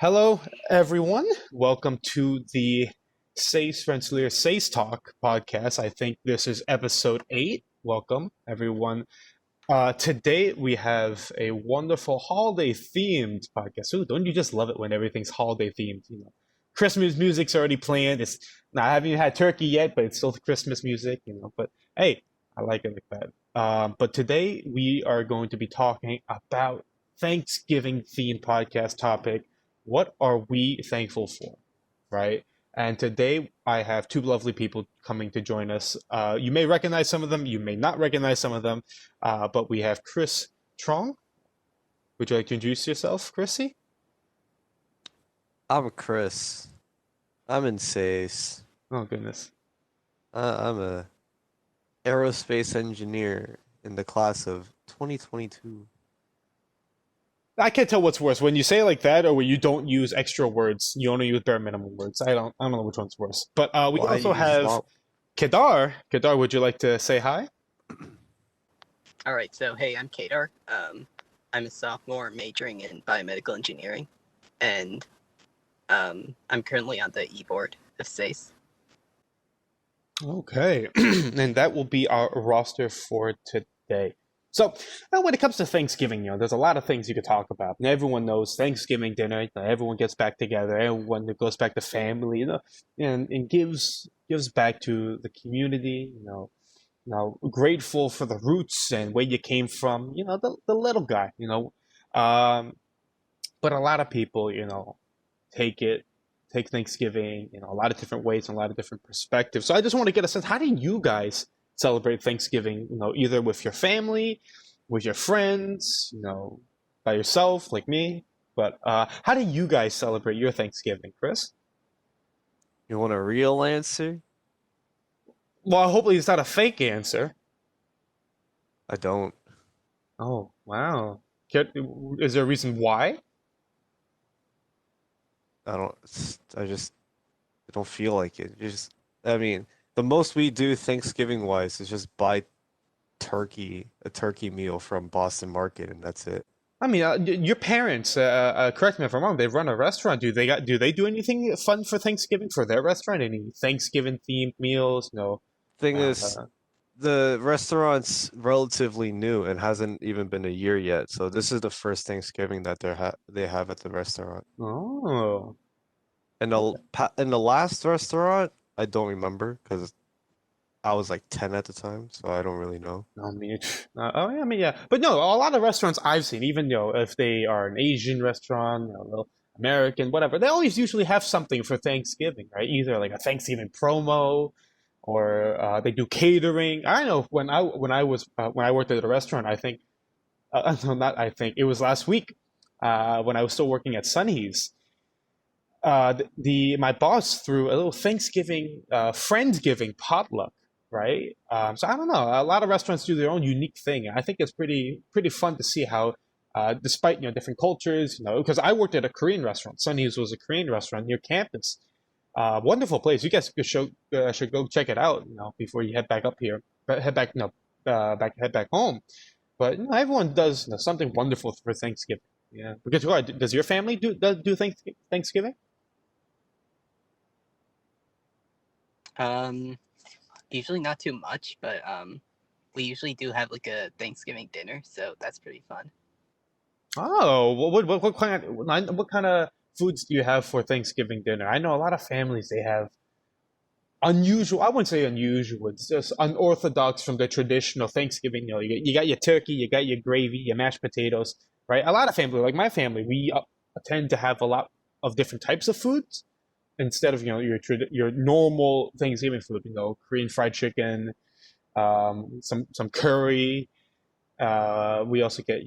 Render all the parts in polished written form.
Hello, everyone. Welcome to the Rensselaer SASEtalk podcast. I think this is episode 8. Welcome, everyone. Today we have a wonderful holiday themed podcast. Ooh, don't you just love it when everything's holiday themed? Christmas music's already playing. It's now I haven't even had turkey yet, but it's still Christmas music. But hey, I like it like that. But today we are going to be talking about Thanksgiving themed podcast topic. What are we thankful for, right? And today I have two lovely people coming to join us. You may recognize some of them, you may not recognize some of them, but we have Chris Trong. Would you like to introduce yourself, Chrissy? I'm Chris. I'm in SASE. Oh, goodness. I'm a aerospace engineer in the class of 2022. I can't tell what's worse when you say it like that or when you don't use extra words. You only use bare minimum words. I don't know which one's worse. But we Well, I also use have long. Kedar. Kedar, would you like to say hi? All right, so hey, I'm Kadar. I'm a sophomore majoring in biomedical engineering, and I'm currently on the e-board of SACE. Okay, and that will be our roster for today. So, when it comes to Thanksgiving, there's a lot of things you could talk about. And everyone knows Thanksgiving dinner. Everyone gets back together. Everyone goes back to family, and gives back to the community. Grateful for the roots and where you came from. The little guy. Um, but a lot of people, take it take Thanksgiving, a lot of different ways and a lot of different perspectives. So I just want to get a sense, how do you guys celebrate Thanksgiving? Either with your family, with your friends, by yourself, like me. But how do you guys celebrate your Thanksgiving, Chris? You want a real answer? Well, hopefully it's not a fake answer. I don't. Oh, wow. Is there a reason why? I don't. I don't feel like it. I mean, the most we do Thanksgiving wise is just buy a turkey meal from Boston Market, and that's it. I mean, your parents, correct me if I'm wrong, they run a restaurant. Do they do anything fun for Thanksgiving for their restaurant? Any Thanksgiving themed meals? No. Thing is, Uh, the restaurant's relatively new and hasn't even been a year yet, so this is the first Thanksgiving that they have at the restaurant. oh. In the last restaurant, I don't remember because I was like 10 at the time, so I don't really know. I mean, oh, yeah, I mean, yeah, but no, a lot of restaurants I've seen, even if they are an Asian restaurant, little American, whatever, they always usually have something for Thanksgiving, right? Either like a Thanksgiving promo, or they do catering. I know when I worked at a restaurant, I think, no, not I think it was last week, when I was still working at Sunny's. My boss threw a little Thanksgiving friendsgiving potluck, right? So I don't know. A lot of restaurants do their own unique thing. I think it's pretty fun to see how, despite different cultures, because I worked at a Korean restaurant. Sunny's was a Korean restaurant near campus. Wonderful place. You guys should go check it out. Before you head back up here, but head back no, head back home. But everyone does something wonderful for Thanksgiving. Yeah, because what, does your family do Thanksgiving? Um, Usually not too much, but we usually do have like a Thanksgiving dinner, so that's pretty fun. Oh, what kind of foods do you have for Thanksgiving dinner? I know a lot of families they have unusual. I wouldn't say unusual. It's just unorthodox from the traditional Thanksgiving. You got your turkey, you got your gravy, your mashed potatoes, right? A lot of family, like my family, we tend to have a lot of different types of foods instead of your normal Thanksgiving food. Korean fried chicken, some curry. We also get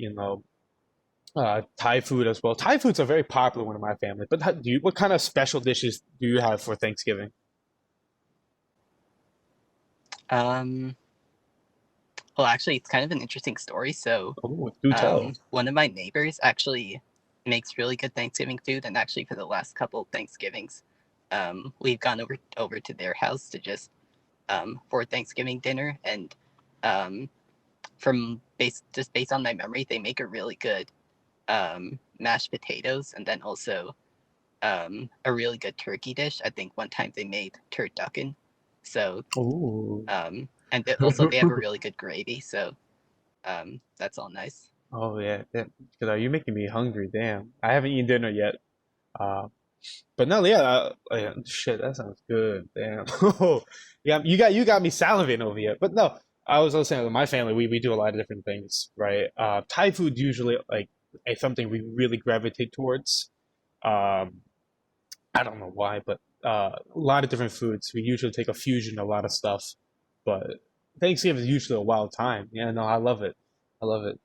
Thai food as well. Thai foods are very popular in my family. But what kind of special dishes do you have for Thanksgiving? Um, well, actually, it's kind of an interesting story. So, Oh, do tell. one of my neighbors actually makes really good Thanksgiving food, and actually, for the last couple Thanksgivings, we've gone over to their house to just for Thanksgiving dinner, and um, just based on my memory, they make a really good mashed potatoes, and then also a really good turkey dish. I think one time they made turducken. So Ooh. and also they have a really good gravy. So that's all nice. Oh yeah, you're making me hungry. Damn, I haven't eaten dinner yet. Uh, but no, yeah, shit, that sounds good. Damn. Yeah, you got me salivating over here. But no, I was saying with my family, we do a lot of different things, right? Thai food usually like something we really gravitate towards. Um, I don't know why, but a lot of different foods. We usually take a fusion of a lot of stuff. But Thanksgiving is usually a wild time. Yeah, no, I love it. I love it.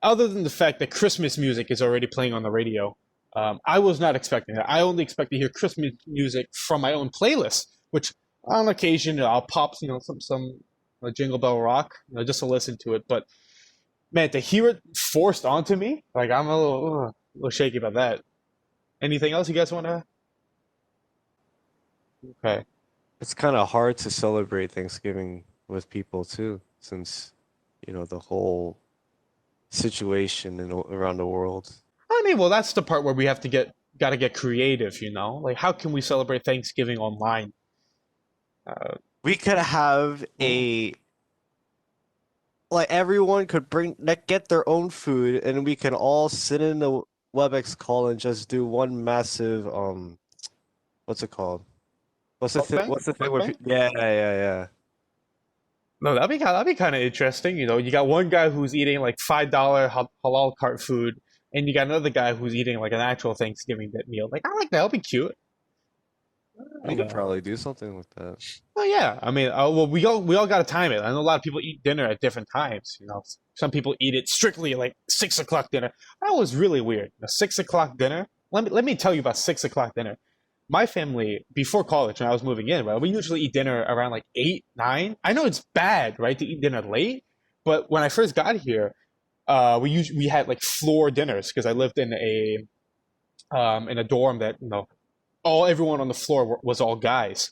Other than the fact that Christmas music is already playing on the radio, I was not expecting that. I only expect to hear Christmas music from my own playlist, which on occasion I'll pop, some Jingle Bell Rock, just to listen to it. But man, to hear it forced onto me, like I'm a little shaky about that. Anything else you guys want to? Okay. It's kind of hard to celebrate Thanksgiving with people too, since the whole situation around the world. I mean, well, that's the part where we got to get creative, Like, how can we celebrate Thanksgiving online? Uh, We could have everyone could get their own food, and we can all sit in the WebEx call and just do one massive what's it called? What's the thing? Mukbang? What's the thing where Mukbang? yeah. No, that'd be kind of interesting. You got one guy who's eating like $5 halal cart food, and you got another guy who's eating like an actual Thanksgiving meal. Like, I like that. That'll be cute. I We don't could know. probably do something with that. Oh yeah, I mean, well, we all got to time it. I know a lot of people eat dinner at different times. Some people eat it strictly like 6 o'clock dinner. That was really weird. A 6 o'clock dinner. Let me tell you about 6 o'clock dinner. My family before college, when I was moving in, right, we usually eat dinner around like 8, 9. I know it's bad, right, to eat dinner late, but when I first got here, we had like floor dinners because I lived in a dorm that everyone on the floor was all guys.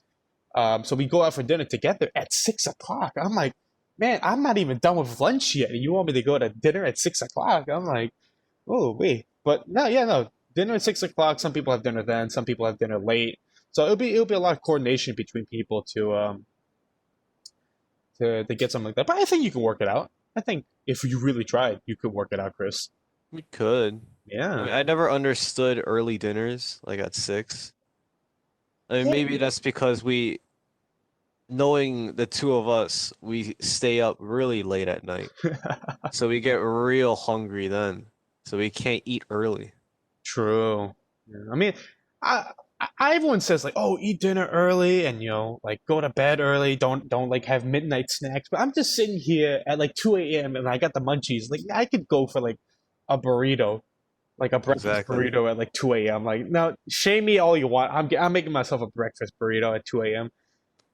So we go out for dinner together at 6 o'clock. I'm like, man, I'm not even done with lunch yet, and you want me to go to dinner at 6 o'clock? I'm like, oh wait, but no, yeah, no, dinner at 6 o'clock. Some people have dinner then, some people have dinner late. So it'll be a lot of coordination between people to get something like that. But I think you can work it out. I think if you really tried, you could work it out, Chris. We could. I Yeah. mean, I never understood early dinners like at 6. I mean, maybe that's because knowing the two of us, we stay up really late at night. So we get real hungry then. So we can't eat early. True. Yeah. I mean, everyone says like, oh, eat dinner early and like go to bed early. Don't like have midnight snacks. But I'm just sitting here at like 2 a.m. and I got the munchies. Like I could go for like a burrito, like a breakfast Exactly. burrito at like 2 a.m. Like no, shame me all you want. I'm making myself a breakfast burrito at 2 a.m.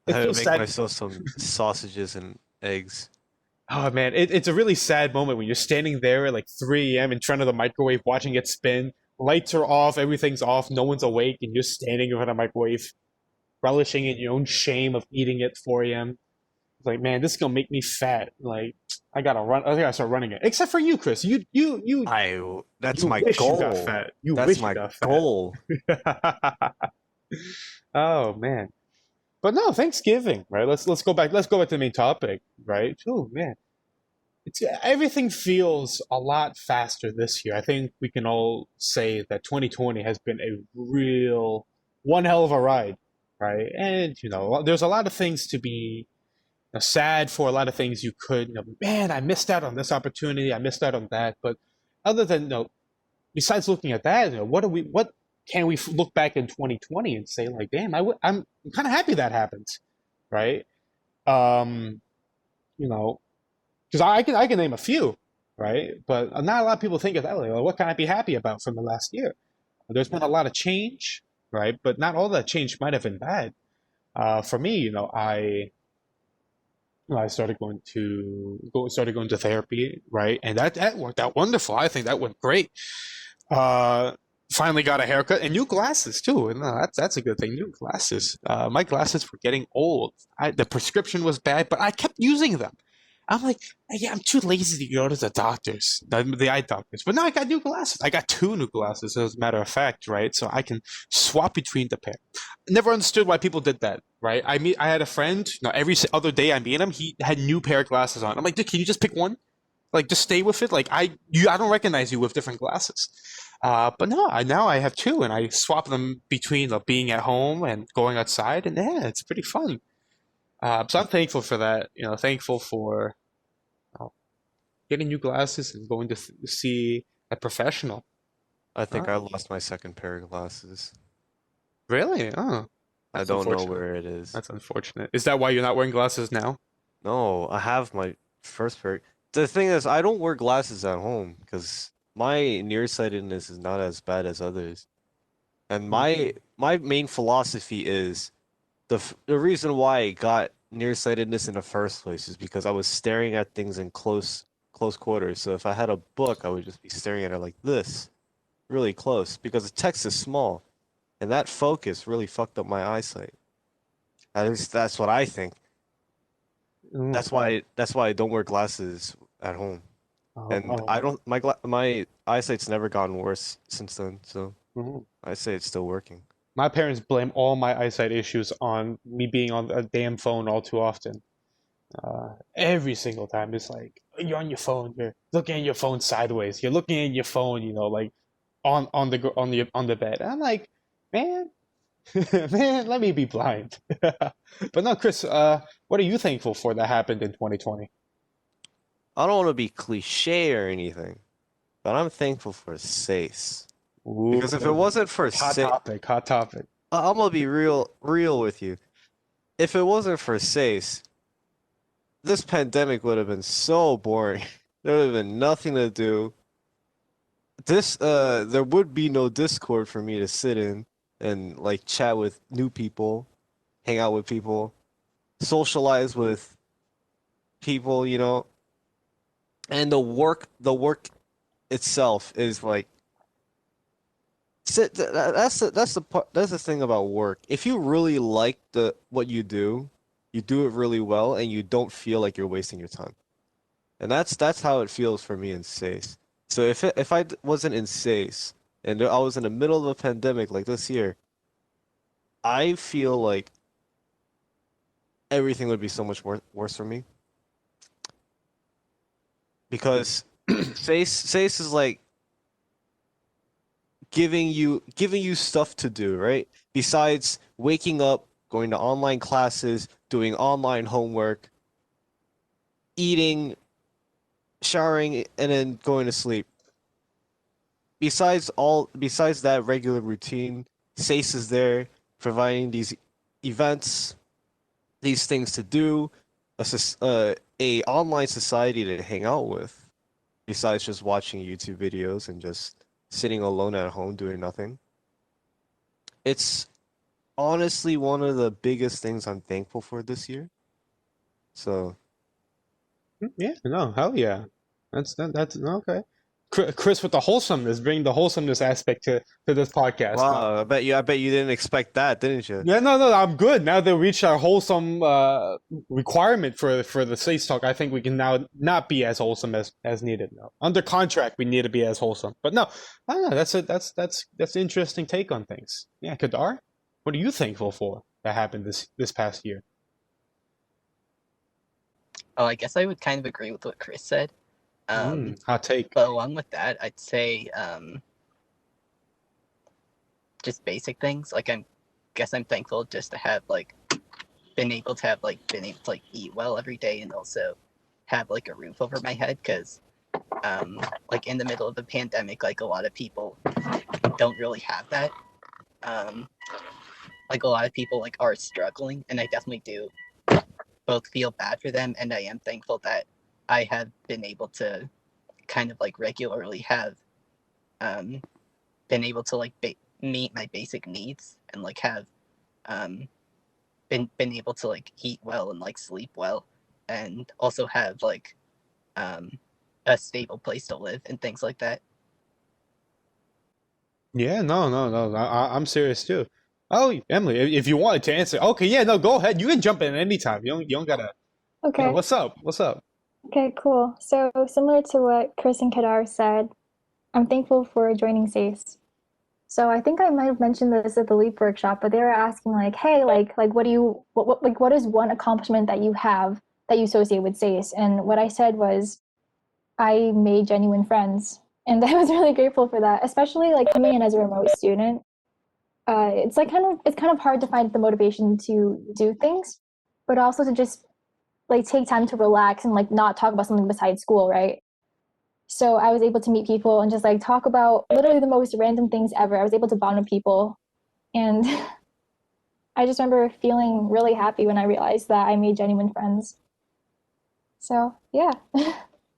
It's I so would make sad. myself some sausages and eggs. Oh man, it's a really sad moment when you're standing there at like 3 a.m. in front of the microwave watching it spin. Lights are off, everything's off, no one's awake, and you're standing in front of the microwave, relishing in your own shame of eating at 4 a.m. It's like, man, this is gonna make me fat. Like, I gotta run. I gotta start running it. Except for you, Chris. That's You my wish you goal. got fat. You That's wish you my got fat. goal. Oh man, but no, Thanksgiving, right? Let's go back. Let's go back to the main topic, right? Oh man, everything feels a lot faster this year. I think we can all say that 2020 has been a real one hell of a ride, right? And there's a lot of things to be sad for. A lot of things you could, man, I missed out on this opportunity. I missed out on that. But other than besides looking at that, what can we look back in 2020 and say like, damn, I'm kind of happy that happened, right? Um, you know, because I can name a few, right? But not a lot of people think of that. Like, well, what can I be happy about from the last year? There's been a lot of change, right? But not all that change might have been bad. For me, I started going to therapy, right? And that worked out wonderful. I think that went great. Uh, Finally got a haircut and new glasses too. And that's a good thing. New glasses. My glasses were getting old. The prescription was bad, but I kept using them. I'm like, yeah, I'm too lazy to go to the doctors, the eye doctors. But now I got new glasses. I got two new glasses, as a matter of fact, right? So I can swap between the pair. Never understood why people did that, right? I had a friend. Every other day I meet him, he had new pair of glasses on. I'm like, dude, can you just pick one? Like, just stay with it. Like, I don't recognize you with different glasses. But no, now I have two, and I swap them between being at home and going outside, and yeah, it's pretty fun. So I'm thankful for that. Thankful for uh, getting new glasses and going to see a professional. I think I Oh, lost my second pair of glasses. really? Oh, I that's don't know unfortunate. where it is. That's unfortunate. Is that why you're not wearing glasses now? No, I have my first pair. The thing is, I don't wear glasses at home because my nearsightedness is not as bad as others. And my main philosophy is the reason why I got nearsightedness in the first place is because I was staring at things in close quarters. So if I had a book, I would just be staring at it like this, really close, because the text is small, and that focus really fucked up my eyesight. At least that's what I think. Mm. That's why I don't wear glasses at home. Oh, And oh. I don't my eyesight's never gotten worse since then, so Mhm. I say it's still working. My parents blame all my eyesight issues on me being on a damn phone all too often. Every single time, it's like you're on your phone, you're looking at your phone sideways, you're looking at your phone, like on the bed. I'm like, man, man, let me be blind. But no, Chris, what are you thankful for that happened in 2020? I don't want to be cliche or anything, but I'm thankful for SASE. Because if it Ooh, wasn't for hot SASE, topic, hot topic. I'm gonna be real with you. If it wasn't for SASE, this pandemic would have been so boring. There would have been nothing to do. There would be no Discord for me to sit in and like chat with new people, hang out with people, socialize with people, and the work itself is like that's the thing about work. If you really like the what you do it really well and you don't feel like you're wasting your time. And that's how it feels for me in SACE. So if I wasn't in SACE and I was in the middle of a pandemic like this year, I feel like everything would be so much worse for me because SACE is like giving you stuff to do, right? Besides waking up, going to online classes, doing online homework, eating, showering, and then going to sleep. Besides that regular routine, SACE is there providing these events, these things to do, a online society to hang out with, besides just watching YouTube videos and just sitting alone at home doing nothing. It's honestly one of the biggest things I'm thankful for this year. So, Yeah, no, hell yeah. That's okay. Chris with the wholesomeness, bring the wholesomeness aspect to this podcast. No, wow, I bet you didn't expect that, didn't you? yeah, no, I'm good. Now that we reached our wholesome requirement for the Sace talk, I think we can now not be as wholesome as needed. No, under contract, we need to be as wholesome. But no, I don't know. That's an interesting take on things. Yeah, Kadar, what are you thankful for that happened this past year? Oh, I guess I would kind of agree with what Chris said. Hot take. But along with that, I'd say just basic things. Like I'm thankful just to have been able to eat well every day and also have like a roof over my head because like in the middle of the pandemic, like a lot of people don't really have that. Um, like a lot of people like are struggling, and I definitely do both feel bad for them, and I am thankful that I have been able to kind of like regularly have um, been able to like meet my basic needs and like have um, been able to like eat well and like sleep well, and also have like um, a stable place to live and things like that. Yeah, no. I'm serious too. Oh, Emily, if you wanted to answer, okay, yeah, no, go ahead. You can jump in anytime. You don't gotta. Yeah, Okay. what's up? What's up? Okay, cool. So similar to what Chris and Kadar said, I'm thankful for joining SASE. So I think I might have mentioned this at the Leap workshop, but they were asking like, hey, like what do you what is one accomplishment that you have that you associate with SACE? And what I said was I made genuine friends. And I was really grateful for that, especially like coming in as a remote student. It's like it's kind of hard to find the motivation to do things, but also to just like take time to relax and like not talk about something besides school, right? So I was able to meet people and just like talk about literally the most random things ever. I was able to bond with people. And I just remember feeling really happy when I realized that I made genuine friends. So yeah.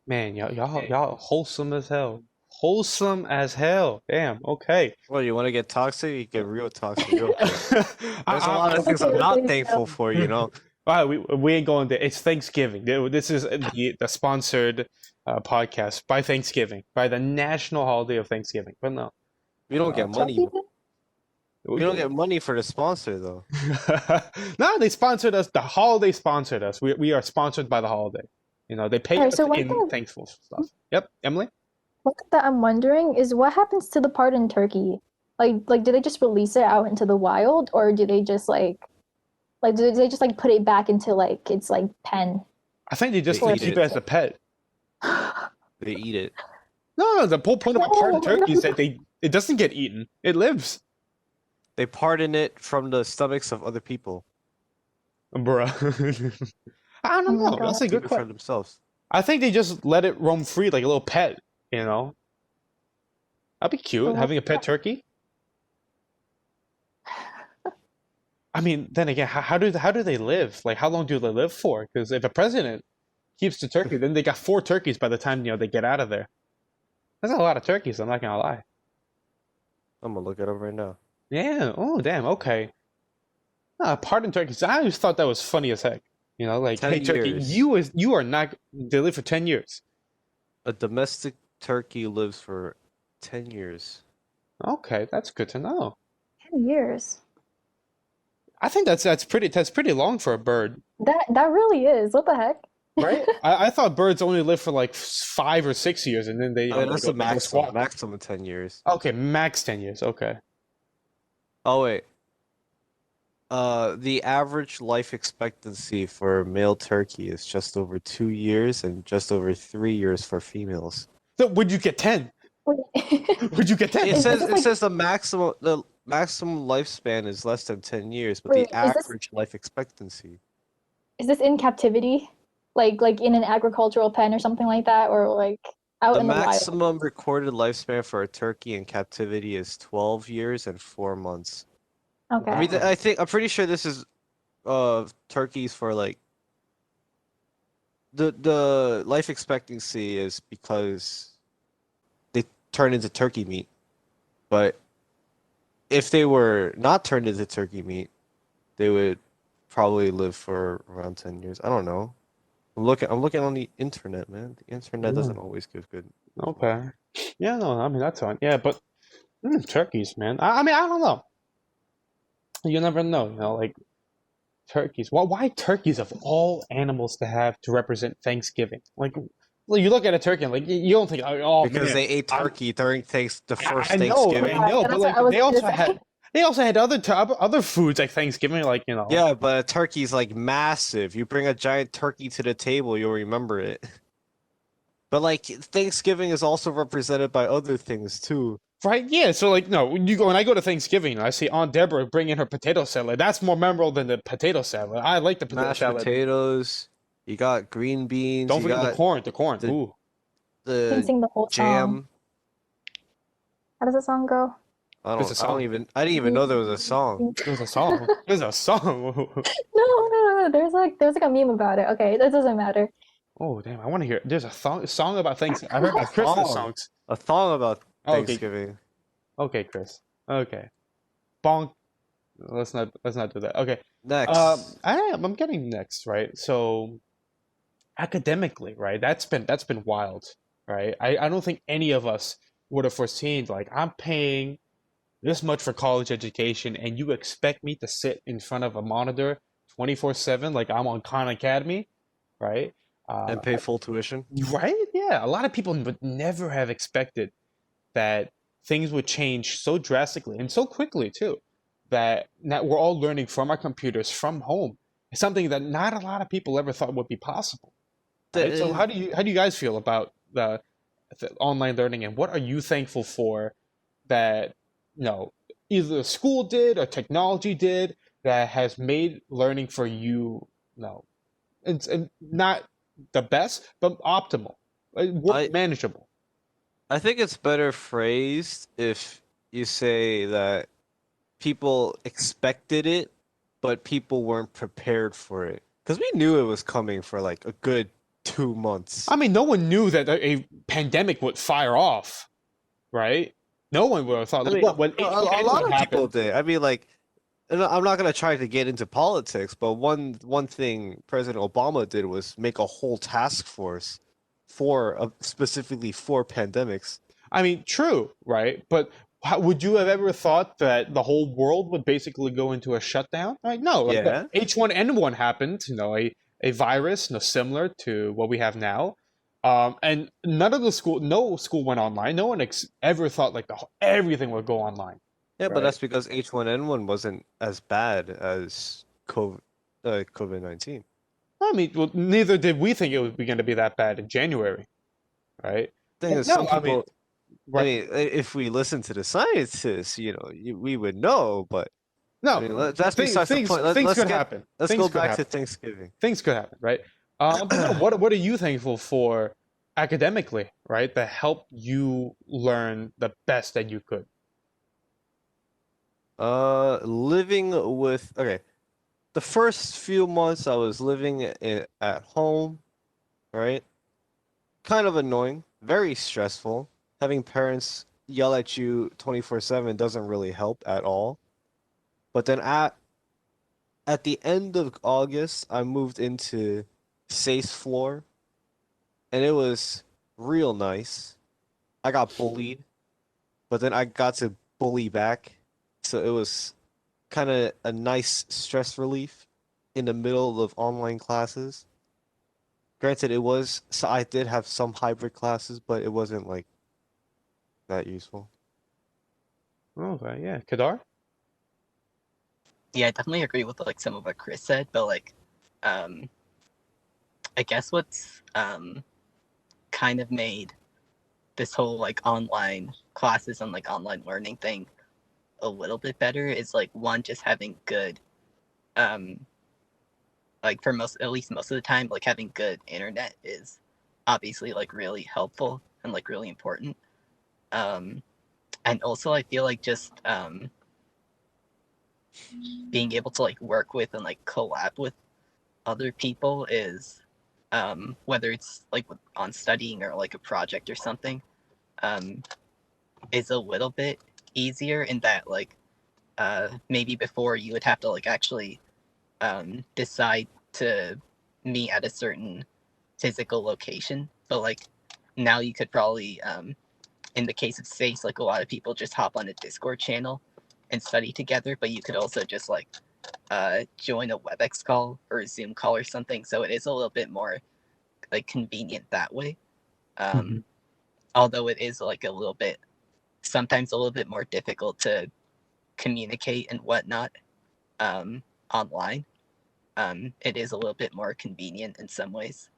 Man, y'all wholesome as hell. Wholesome as hell. Damn. Okay. Well, you want to get toxic? You get real toxic real quick. There's a I, lot of things I'm Okay, not please thankful don't. for, you know. all right, we ain't going there. It's Thanksgiving. This is the sponsored podcast by Thanksgiving, by the national holiday of Thanksgiving. But no, We don't uh, get money. Turkey? We don't get money for the sponsor though. no, they sponsored us. The holiday sponsored us. We are sponsored by the holiday. You know, they pay All right, us so in thankful stuff. Yep, Emily. one thing that I'm wondering is what happens to the part in Turkey? Like do they just release it out into the wild or do they just like do they just like put it back into like its like pen? I think they They just eat keep it. it as a pet. They eat it. No, the whole point about pardon No, turkey is no. that it doesn't get eaten. It lives, They pardon it from the stomachs of other people. bruh. I Oh don't my know. That's God. a Keep good it for question. themselves. I think they just let it roam free like a little pet. You know, that'd be So cute what- having a pet turkey. I mean, then again, how do they live? Like, how long do they live for? Because if a president keeps the turkey, then they got four turkeys by the time they get out of there. That's a lot of turkeys. I'm not gonna lie. I'm gonna look it up right now. Yeah. Oh, damn. Okay. Pardon turkeys. I always thought that was funny as heck. You know, like, hey, 10 turkey, years. you are not. They live for 10 years. A domestic turkey lives for 10 years. Okay, that's good to know. 10 years. I think that's pretty long for a bird, That really is. What the heck? right? I thought birds only live for like 5 or 6 years, and then they I mean, they that's go the they go maximum. squawk. Maximum 10 years. Okay, max 10 years. Okay. Oh, wait. The average life expectancy for male turkey is just over 2 years and just over 3 years for females. So would you get 10? Wait. Would you get 10? Is this It like says the maximum lifespan is less than 10 years, but wait, the average life expectancy. is this in captivity? Like in an agricultural pen or something like that, or like out The in the wild? maximum recorded lifespan for a turkey in captivity is 12 years and 4 months. Okay. I mean, I'm pretty sure this is turkeys for like the life expectancy is because they turn into turkey meat. But if they were not turned into turkey meat, they would probably live for around 10 years. I don't know. I'm looking on the internet, man. The internet doesn't always give good. Okay. Yeah, no, I mean that's fine. Yeah, but turkeys, man. I mean, I don't know. You never know. You know, like turkeys. Why turkeys of all animals to have to represent Thanksgiving? Like, well, you look at a turkey and like you don't think, oh Because man, they ate I'm, turkey during the first I know, I Thanksgiving. know, Yeah, but that's what like I was gonna say. they also had other foods like Thanksgiving, like you know. Yeah, but a turkey's like massive. You bring a giant turkey to the table, you'll remember it. But like Thanksgiving is also represented by other things too. Right? Yeah. So like, no, when I go to Thanksgiving, I see Aunt Deborah bring in her potato salad. That's more memorable than the potato salad. I like the potato Mashed salad. potatoes, you got green beans, Don't you forget the got corn. The corn. the Ooh. You can the sing the whole song. jam. How does the song go? There's a song. I didn't even know there was a song. There's a song. There's a song. No. There's like a meme about it. Okay, that doesn't matter. Oh damn! I want to hear. There's a song about Thanksgiving. I heard A about Christmas song. songs. A song about Oh, okay. Thanksgiving. Okay, Chris. Okay. Bonk. Let's not do that. Okay. Next. I'm getting next, right? So academically, right? That's been wild, right? I don't think any of us would have foreseen like I'm paying this much for college education and you expect me to sit in front of a monitor 24/7 like I'm on Khan Academy, right? And pay full tuition. Right? Yeah, a lot of people would never have expected that things would change so drastically and so quickly too. That now we're all learning from our computers from home. It's something that not a lot of people ever thought would be possible. Right? So The, how do you guys feel about the online learning, and what are you thankful for that either school did or technology did that has made learning for you, and not the best but optimal, I manageable. I think it's better phrased if you say that people expected it, but people weren't prepared for it. Because we knew it was coming for like a good 2 months. I mean, no one knew that a pandemic would fire off, right? No one would have thought, I like, mean, what, when a lot H1N1 of people happened. did. I mean, like, and I'm not gonna try to get into politics, but one thing President Obama did was make a whole task force for specifically for pandemics. I mean, true, right? But would you have ever thought that the whole world would basically go into a shutdown? Like, no, like the Yeah. H1N1 happened, a virus, similar to what we have now. And no school went online. No one ever thought like everything would go online, Yeah, but right? that's because H1N1 wasn't as bad as COVID-19. I mean, well, neither did we think it was going to be that bad in January, right? Thing And is, some no, I mean, people, I right? mean, if we listen to the scientists, we would know, but I mean, No, that's besides the point. things could happen. Let's Things go could back to happen. Thanksgiving. Things could happen, right? But no, what are you thankful for academically, right? That helped you learn the best that you could. Living with okay. The first few months I was living at home, right? Kind of annoying, very stressful. Having parents yell at you 24/7 doesn't really help at all. But then at the end of August, I moved into SASE floor, and it was real nice. I got bullied, but then I got to bully back. So it was kind of a nice stress relief in the middle of online classes. Granted, so I did have some hybrid classes, but it wasn't like that useful. Okay, yeah, Kadar. Yeah, I definitely agree with like some of what Chris said, but like, um, I guess what's kind of made this whole like online classes and like online learning thing a little bit better is like one, just having good um like for most, at least most of the time, like having good internet is obviously like really helpful and like really important. um and also I feel like just being able to like work with and like collab with other people is whether it's like on studying or like a project or something, um is a little bit easier in that like maybe before you would have to like actually decide to meet at a certain physical location, but like now you could probably in the case of SACE, like a lot of people just hop on a Discord channel and study together, but you could also just like join a WebEx call or a Zoom call or something, so it is a little bit more like convenient that way. Mm-hmm. Although it is like a little bit, sometimes a little bit more difficult to communicate and whatnot online. It is a little bit more convenient in some ways.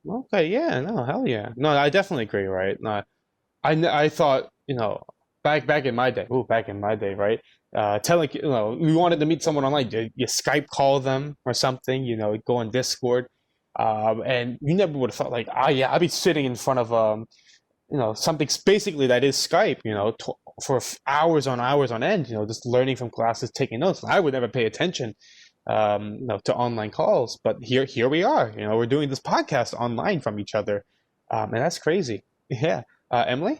Okay, yeah, no, hell yeah, no, I definitely agree, right? No, I thought, back in my day, back in my day, right? Telling, we wanted to meet someone online, you Skype call them or something, go on Discord, and you never would have thought like, yeah, I'd be sitting in front of something basically that is Skype, for hours on hours on end, just learning from classes, taking notes. I would never pay attention, to online calls, but here we are. We're doing this podcast online from each other, and that's crazy. Yeah, Emily.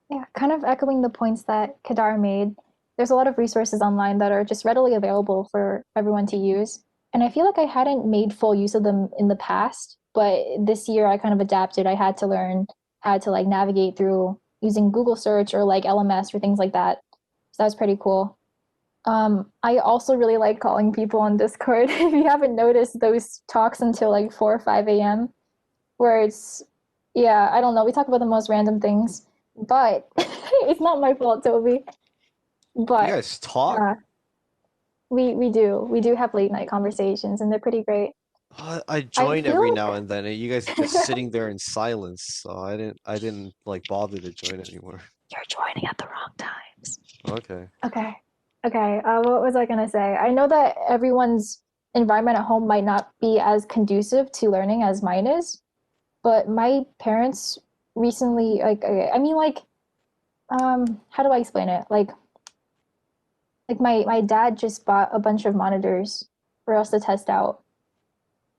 Yeah, kind of echoing the points that Kadar made. There's a lot of resources online that are just readily available for everyone to use. And I feel like I hadn't made full use of them in the past, but this year I kind of adapted. I had to learn how to like navigate through using Google search or like LMS or things like that. So that was pretty cool. I also really like calling people on Discord. If you haven't noticed, those talks until like 4 or 5 a.m. where it's, yeah, I don't know. We talk about the most random things, but it's not my fault, Toby. You But guys talk? yeah, we do have late night conversations, and they're pretty great. I I join every feel now and then, and you guys are just sitting there in silence, so I didn't like bother to join anymore. you're joining at the wrong times. Okay. Okay. Okay. What was I gonna say? I know that everyone's environment at home might not be as conducive to learning as mine is, but my parents recently, like, I mean, like, how do I explain it? Like my dad just bought a bunch of monitors for us to test out.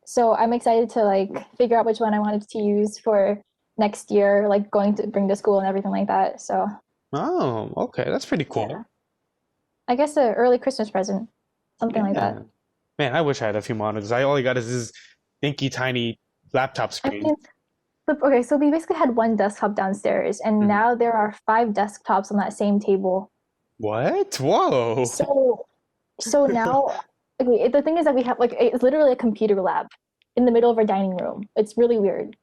So I'm excited to like figure out which one I wanted to use for next year, like going to bring to school and everything like that. So Oh, okay, that's pretty yeah, cool. I guess an early Christmas present, something like Yeah. that. Man, I wish I had a few monitors. I all I got is this dinky tiny laptop I screen. mean, okay, so we basically had one desktop downstairs, and Mhm. now there are 5 desktops on that same table. What? Whoa. So now, okay, the thing is that we have like it's literally a computer lab in the middle of our dining room. It's really weird.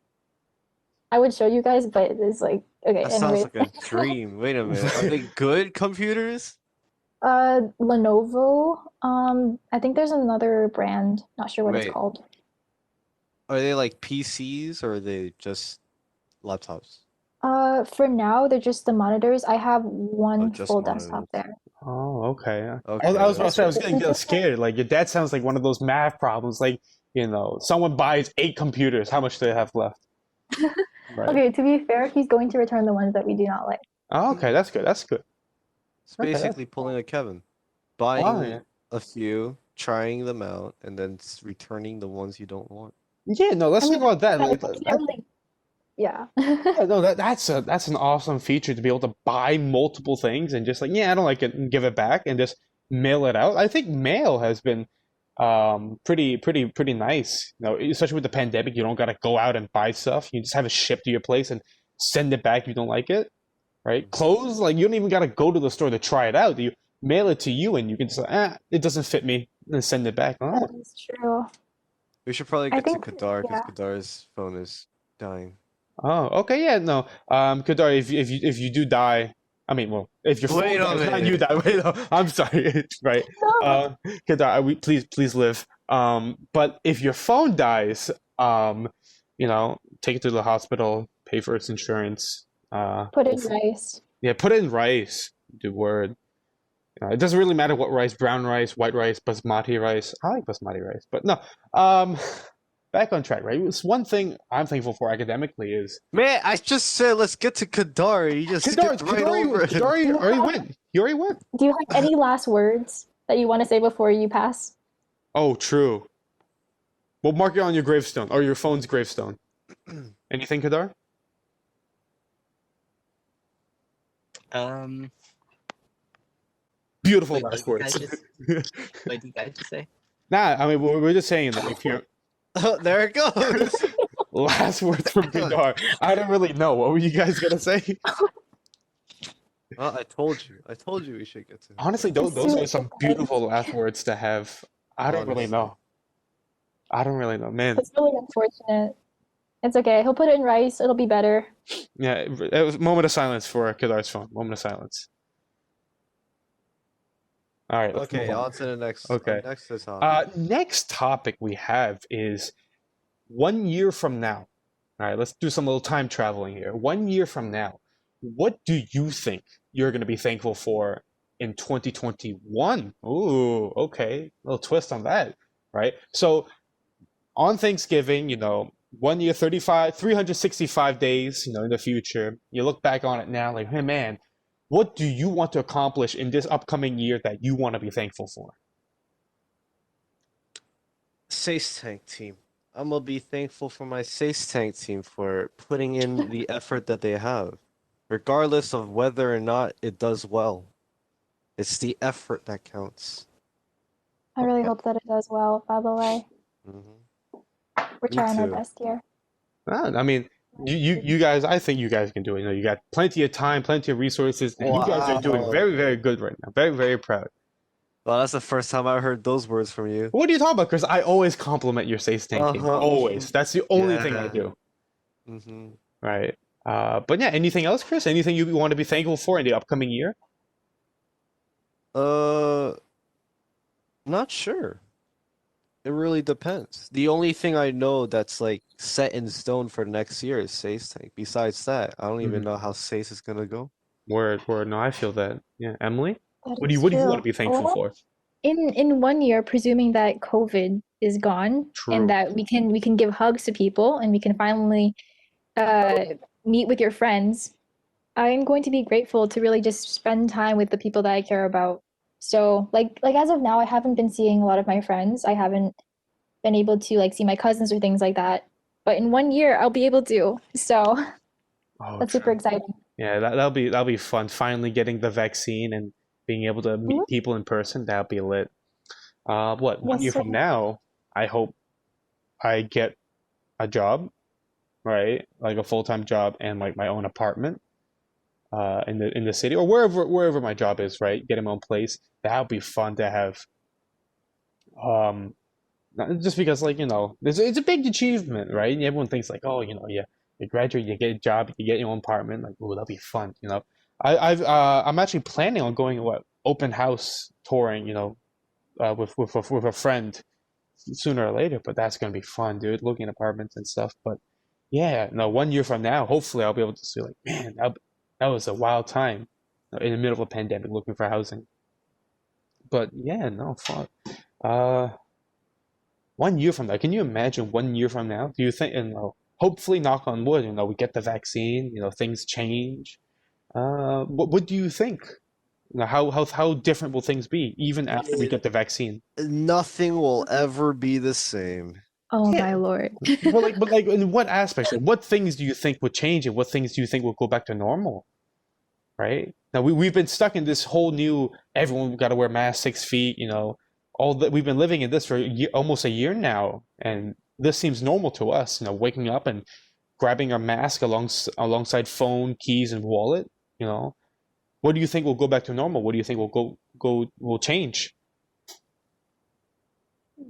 I would show you guys, but it's like okay. That sounds Anyway, like a dream. Wait a minute. Are they good computers? Lenovo. I think there's another brand. Not sure what it's Wait, called. are they like PCs or are they just laptops? For now, they're just the monitors. I have Oh, one just full desktop monitors. there. Oh, okay. I Okay, was about to that's say I was good. getting scared. Like your dad sounds like one of those math problems. Like, someone buys 8 computers. How much do they have left? Right. Okay, to be fair, he's going to return the ones that we do not like. Oh, okay, that's good. That's good. It's Okay, that's basically pulling a Kevin, oh, yeah. buying a few, trying them out, and then returning the ones you don't want. Yeah, no, let's I talk mean, about that. I Like, can't that, really, yeah. yeah, no, that's an awesome feature to be able to buy multiple things and just like, yeah, I don't like it and give it back and just mail it out. I think mail has been pretty nice. Especially with the pandemic, you don't gotta go out and buy stuff. You just have it shipped to your place and send it back if you don't like it. Right? Clothes, like you don't even gotta go to the store to try it out. You mail it to you and you can just it doesn't fit me, and send it back. Oh, That is true. We should probably I get to think, Kadar because yeah. Kadar's phone is dying. oh, okay, yeah, no. Kadar, if you do die, I mean, well, if your phone Wait a dies, not you minute. die. Wait, no, I'm sorry. Right. No. Kadar, please live. But if your phone dies, take it to the hospital, pay for its insurance. Put in rice. Yeah, put it in rice. The word. It doesn't really matter what rice, brown rice, white rice, basmati rice. I like basmati rice, but no. Um, back on track, right? It's one thing I'm thankful for academically is Man, I just said let's get to Kadar. You just Kadar. skipped right over it. Kadar already went. He already went. Do you have any last words that you want to say before you pass? Oh, true. We'll mark it on your gravestone or your phone's gravestone. Anything, Kadar? Beautiful Wait, last what did you words. guys what did you guys just say? Nah, I mean we're just saying that if you're Oh, there it goes. last words from Kadar. I don't really know. What were you guys gonna say? Well, I told you. I told you we should get to Honestly, Kadar. those are some beautiful last words to have. I don't really Honestly. know. I don't really know, man. It's really unfortunate. It's okay. He'll put it in rice. It'll be better. Yeah, it was a moment of silence for Kadar's phone. Moment of silence. All right, let's Okay, move on. on to the next. Okay. Next is topic. Next topic we have is 1 year from now. All right, let's do some little time traveling here. 1 year from now, what do you think you're going to be thankful for in 2021? Ooh, okay. A little twist on that, right? So on Thanksgiving, 1 year, 365 days, in the future, you look back on it now like, hey, man, what do you want to accomplish in this upcoming year that you want to be thankful for? SASEtank team. I'm gonna be thankful for my SASEtank team for putting in the effort that they have, regardless of whether or not it does well. It's the effort that counts. I really hope that it does well, by the way. We're Me trying our too. best here. I mean, you guys, I think you guys can do it. You got plenty of time, plenty of resources, and you guys are doing Wow. very, very good right now. Very, very proud. Well, that's the first time I heard those words from you. What are you talking about, Chris? I always compliment your safe thinking. Uh-huh. Always. That's the only thing I Yeah. do. Mm-hmm. Right. But yeah, anything else, Chris? Anything you want to be thankful for in the upcoming year? Uh, not sure. It really depends. The only thing I know that's like set in stone for next year is SASETank. Besides that, I don't even Mhm. know how SASE is gonna go. Word, word. No, I feel that. Yeah, Emily, That what do you is what do you want to true. be thankful Well, for? in 1 year, presuming that COVID is gone and True. that we can give hugs to people and we can finally uh, meet with your friends, I'm going to be grateful to really just spend time with the people that I care about. So like as of now, I haven't been seeing a lot of my friends. I haven't been able to like see my cousins or things like that. But in 1 year, I'll be able to. So Oh, that's super true. exciting. Yeah, that'll be fun. Finally getting the vaccine and being able to Mhm. meet people in person. That'll be lit. What, one Yes, year sir. from now, I hope I get a job, right? Like a full-time job and like my own apartment, in the city or wherever my job is, right? Getting my own place. That would be fun to have. Um, just because like it's a big achievement, right? And everyone thinks like, oh, you graduate, you get a job, you get your own apartment, like, oh, that'll be fun, I'm actually planning on going open house touring, with a friend sooner or later, but that's gonna be fun, dude. Looking at apartments and stuff, but yeah, no, 1 year from now, hopefully I'll be able to see like, man, that was a wild time in the middle of a pandemic looking for housing. But yeah, no, fuck. Uh, 1 year from now, can you imagine 1 year from now? Do you think, hopefully, knock on wood, we get the vaccine, things change. What do you think? How different will things be even after we get the vaccine? Nothing will ever be the same. Oh Yeah, my lord. but like, in what aspects? Like, what things do you think would change, and what things do you think will go back to normal? Right now, we've been stuck in this whole new. Everyone got to wear masks, 6 feet. All that we've been living in this for almost a year now, and this seems normal to us. Waking up and grabbing our mask alongside phone, keys, and wallet. You know, what do you think will go back to normal? What do you think will change?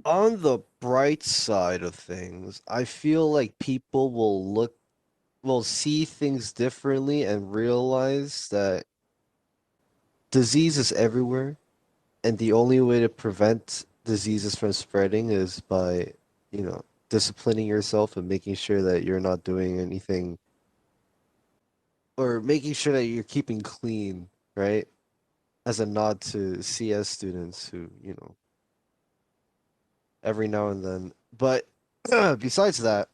On the bright side of things, I feel like people will see things differently and realize that disease is everywhere, and the only way to prevent diseases from spreading is by, disciplining yourself and making sure that you're not doing anything or making sure that you're keeping clean, right? As a nod to CS students who, every now and then. But besides that,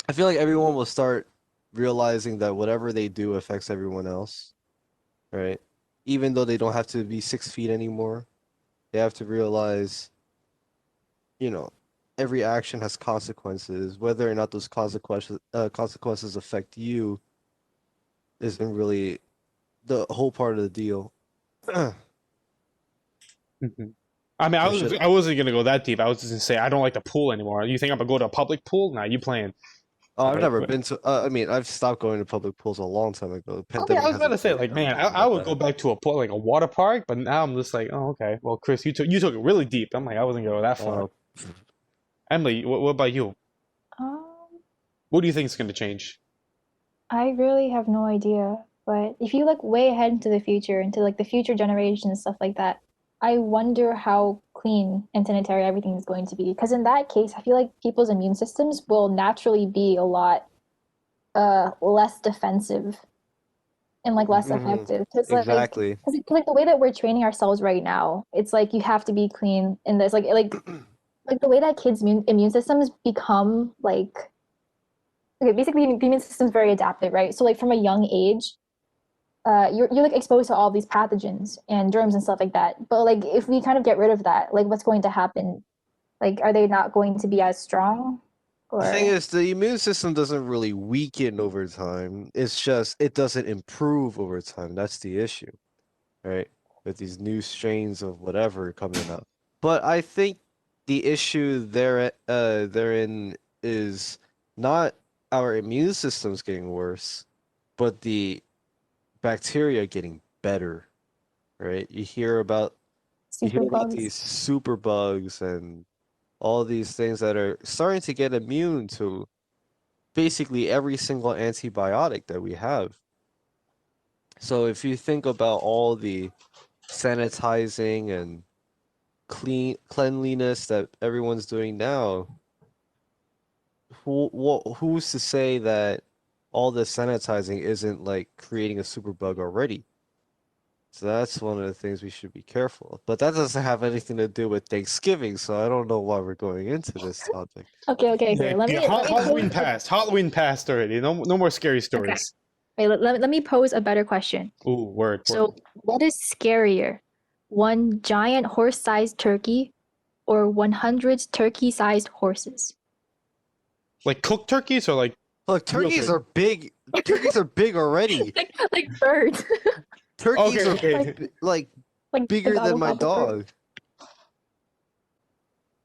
I feel like everyone will start realizing that whatever they do affects everyone else, right? Even though they don't have to be 6 feet anymore, they have to realize, you know, every action has consequences. Whether or not those consequences affect you isn't really the whole part of the deal. Or Mhm. I mean, should I wasn't gonna go that deep. I was just gonna say I don't like the pool anymore. You think I'm gonna go to a public pool? Nah, you playing. Oh, I've Right? never been to. I mean, I've stopped going to public pools a long time ago. The Okay, I pandemic was about to hasn't say, really like, done man, I, anything I about would go that. back to a pool, like a water park, but now I'm just like, oh, okay. Well, Chris, you took it really deep. I'm like, I wasn't gonna go that far. Uh, Emily, what about you? Um, What do you think is gonna change? I really have no idea. But if you look way ahead into the future, into like the future generations, stuff like that, I wonder how clean and sanitary everything is going to be. Because in that case, I feel like people's immune systems will naturally be a lot less defensive and like less mhm, effective. Because exactly. like the way that we're training ourselves right now, it's like you have to be clean in this like the way that kids' immune systems become like okay, basically the immune system is very adaptive, right? So like from a young age, you're like exposed to all these pathogens and germs and stuff like that. But like if we kind of get rid of that, like what's going to happen? Like are they not going to be as strong? The thing Or is, the immune system doesn't really weaken over time. It's just it doesn't improve over time. That's the issue, right? With these new strains of whatever coming up. But I think the issue therein is not our immune systems getting worse, but the bacteria getting better, right? You hear about You Super hear about bugs. these super bugs and all these things that are starting to get immune to basically every single antibiotic that we have. So if you think about all the sanitizing and cleanliness that everyone's doing now, who's to say that all the sanitizing isn't like creating a super bug already? So that's one of the things we should be careful of. But that doesn't have anything to do with Thanksgiving, so I don't know why we're going into this topic. Okay. Yeah, Let yeah, me Halloween pose. passed. Halloween passed already. No more scary Okay. stories. Wait, let me pose a better question. Ooh, word. So, what is scarier? One giant horse-sized turkey or 100 turkey-sized horses? Like cooked turkeys or like Look, real turkeys turkey? are big. Turkeys are big already. Like birds. Turkeys Okay, are okay. like Like the bigger than gobble my gobble bird. dog.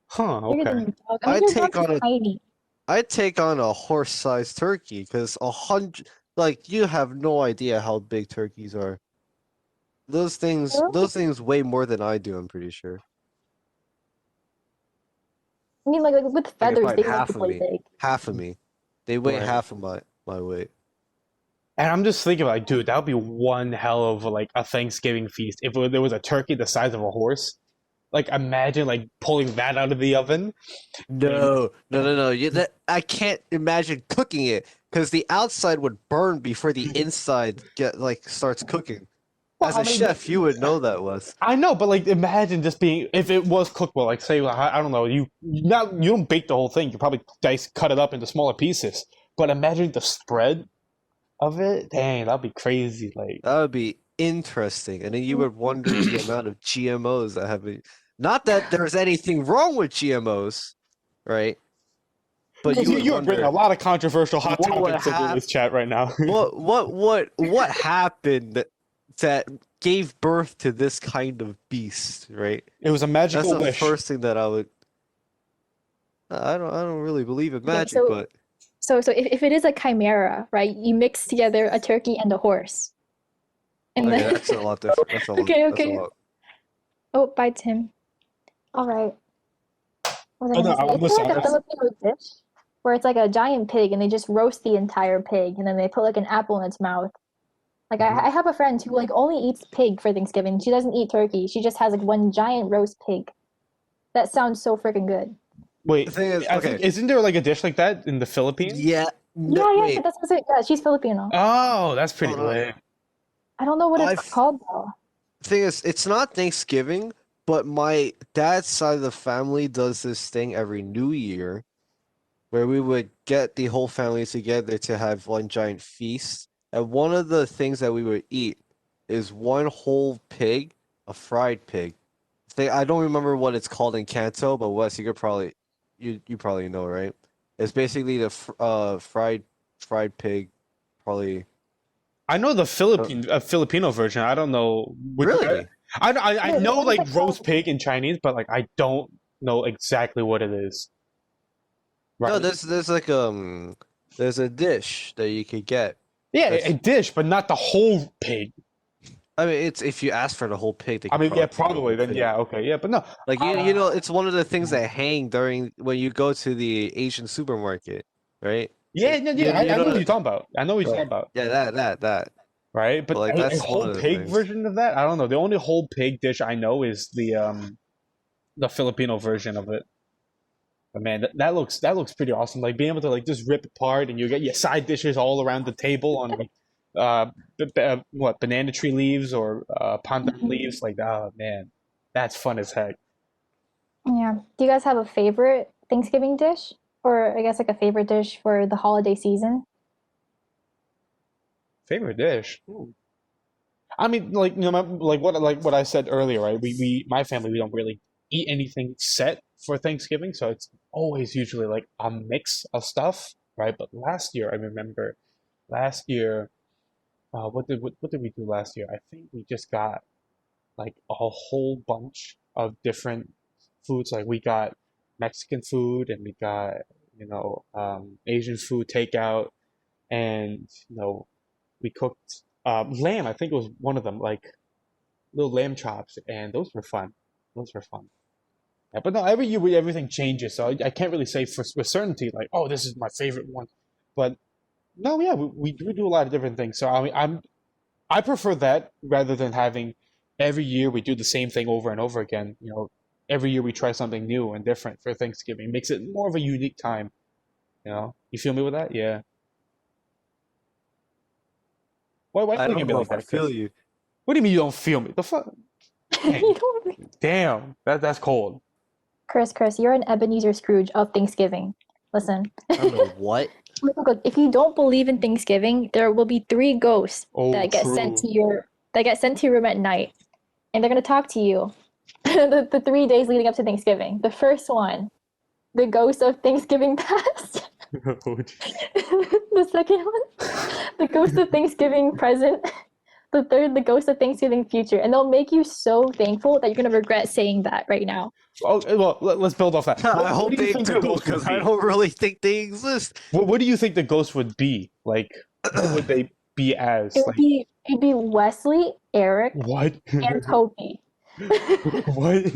Huh, Bigger than okay. your dog. I mean, I'd your take dog's on a tiny. I'd take on a horse-sized turkey because 100, you have no idea how big turkeys are. Really? Those things weigh more than I do, I'm pretty sure. I mean, like with Like feathers, probably they look really big. half of me. They weigh Right. half of my weight. And I'm just thinking, like, dude, that would be one hell of like a Thanksgiving feast if there was a turkey the size of a horse. Like, imagine like pulling that out of the oven. And No. I can't imagine cooking it because the outside would burn before the inside starts cooking. well, As I a mean, chef, you would know that was. I know, but like, imagine just being if it was cooked well. Like, say, I don't know, you don't bake the whole thing. You probably cut it up into smaller pieces. But imagine the spread of it. Dang, that'd be crazy. Like, That would be interesting. And then you would wonder the amount of GMOs that have been. Not that there's anything wrong with GMOs, right? But you would you are bringing a wonder lot of controversial hot what would topics into happen. this chat right now. What happened that gave birth to this kind of beast, right? It was a That's magical the wish. first thing that I would. I don't really believe in Okay, magic, but so if it is a chimera, right? You mix together a turkey and a horse, and okay, then that's a lot different. That's a okay. lot. Oh, bye, Tim. All right. What was I Oh, no, gonna say? I'm Isn't there like a listening. Filipino dish where it's like a giant pig and they just roast the entire pig and then they put like an apple in its mouth? Like I have a friend who like only eats pig for Thanksgiving. She doesn't eat turkey. She just has like one giant roast pig. That sounds so freaking good. The Wait, thing is, I okay, think isn't there like a dish like that in the Philippines? yeah, no, Yeah, wait, that's what it. Yeah, she's Filipino. Oh, that's pretty hold on. lit. I don't know what it's I've called though. thing is, it's not Thanksgiving, but my dad's side of the family does this thing every New Year where we would get the whole family together to have one giant feast. And one of the things that we would eat is one whole pig, a fried pig. I don't remember what it's called in Canto, but Wes, you probably know, right? It's basically the fried pig, probably. I know the Uh, Filipino version. I don't know which. really? I Wait, know what is like it roast called? pig in Chinese, but like I don't know exactly what it is. No, Right? there's a dish that you could get. Yeah, a That's dish, but not the whole pig. I mean, it's if you ask for the whole pig, they I could mean, yeah, probably give you the probably whole then. pig. Yeah, okay, yeah, but no. Like it's one of the things that hang during when you go to the Asian supermarket, right? Yeah, no, yeah, You I know know what that, you're talking about. I know what you're talking right? about. Yeah, that. Right, But but like a that's one whole of the pig things. version of that, I don't know. The only whole pig dish I know is the Filipino version of it. But man, that looks pretty awesome. Like being able to like just rip apart and you get your side dishes all around the table on like what banana tree leaves or pandan leaves. Like oh man, that's fun as heck. Yeah. Do you guys have a favorite Thanksgiving dish? Or I guess like a favorite dish for the holiday season? Favorite dish. Ooh. I mean, like like what I said earlier, right? My family we don't really eat anything set for Thanksgiving, so it's always usually like a mix of stuff, right? But last year, I remember last year, what did we do last year? I think we just got like a whole bunch of different foods. Like we got Mexican food and we got Asian food takeout, and we cooked lamb. I think it was one of them, like little lamb chops, and those were fun. those are fun. Yeah, but no, every year everything changes, so I can't really say for with certainty like, oh, this is my favorite one. But no, yeah, we do a lot of different things. So I mean, I prefer that rather than having every year we do the same thing over and over again. You know, every year we try something new and different for Thanksgiving. Makes it more of a unique time. You know, you feel me with that? Yeah. Why are I you looking at don't me know like if I that, feel Chris? you. What do you mean you don't feel me? The fuck? You Dang, don't- damn, that's cold. Chris, you're an Ebenezer Scrooge of Thanksgiving. Listen. I don't know what. Look, if you don't believe in Thanksgiving, there will be three ghosts Oh, that get sent true. to your room at night, and they're gonna talk to you the 3 days leading up to Thanksgiving. The first one, the ghost of Thanksgiving past. Oh, The second one, the ghost of Thanksgiving present. The third, the ghost of Thanksgiving future, and they'll make you so thankful that you're gonna regret saying that right now. oh, well, let's build off that. I What hope do you they think the do, ghost would because I be? don't really think they exist. What do you think the ghost would be? Like, what would they be as? Like, It'd be Wesley, Eric, what? and Toby. What?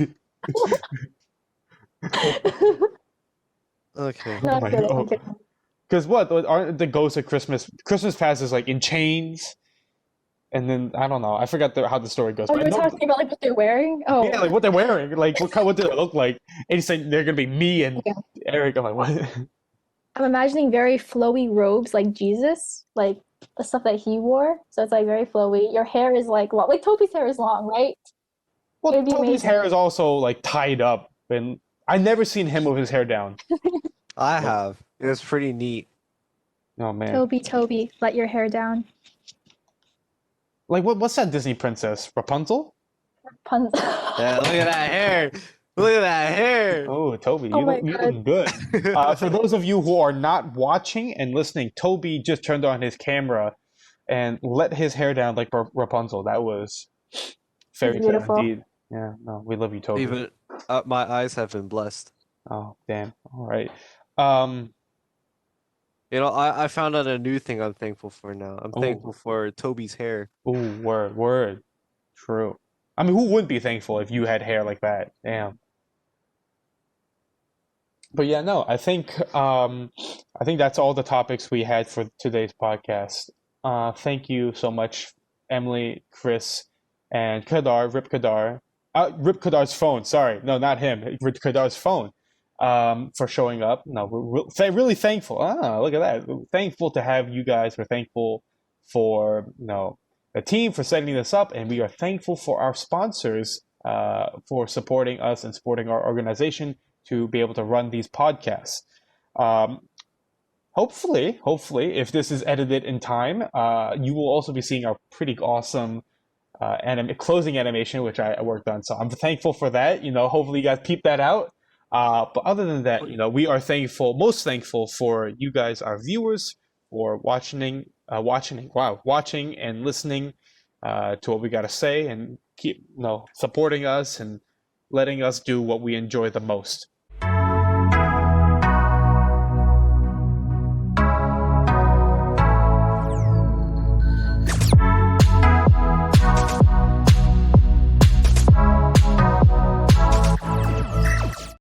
Okay. No, Oh I'm my kidding. I'm god. kidding. Because what? Aren't the ghosts of Christmas? Christmas past is like in chains, and then I don't know. I forgot how the story goes. Oh, But you I were know, talking about like what they're wearing? Oh, yeah, like what they're wearing. Like what do they look like? And he's saying they're gonna be me and yeah. Eric. I'm like, what? I'm imagining very flowy robes like Jesus, like the stuff that he wore. So it's like very flowy. Your hair is like long, like Toby's hair is long, right? Well, It'd be Toby's amazing. hair is also like tied up, and I never seen him with his hair down. I have. It's pretty neat. Oh man, Toby, let your hair down. like what's that Disney princess? Rapunzel? Puns. Yeah, look at that hair. Look at that hair. Oh, Toby, Oh my you God. look good. For those of you who are not watching and listening, Toby just turned on his camera and let his hair down like Rapunzel. That was It's fairy tale beautiful. indeed. Yeah, no, we love you, Toby. Even my eyes have been blessed. Oh, damn. All right. Um, You know, I found out a new thing I'm thankful for now. I'm oh, thankful for Toby's hair. ooh, word. True. I mean, who wouldn't be thankful if you had hair like that? Damn. But yeah, no, I think that's all the topics we had for today's podcast. Thank you so much, Emily, Chris, and Kadar, Rip Kadar. Rip Kadar's phone, sorry. No, not him. Rip Kadar's phone. For showing up. No, really thankful. Look at that. We're thankful to have you guys. We're thankful for, the team for setting this up, and we are thankful for our sponsors for supporting us and supporting our organization to be able to run these podcasts. Um, hopefully, if this is edited in time, you will also be seeing our pretty awesome closing animation, which I worked on. So I'm thankful for that. Hopefully you guys peep that out. But other than that, we are most thankful for you guys, our viewers, for watching and listening to what we got to say and keep, supporting us and letting us do what we enjoy the most.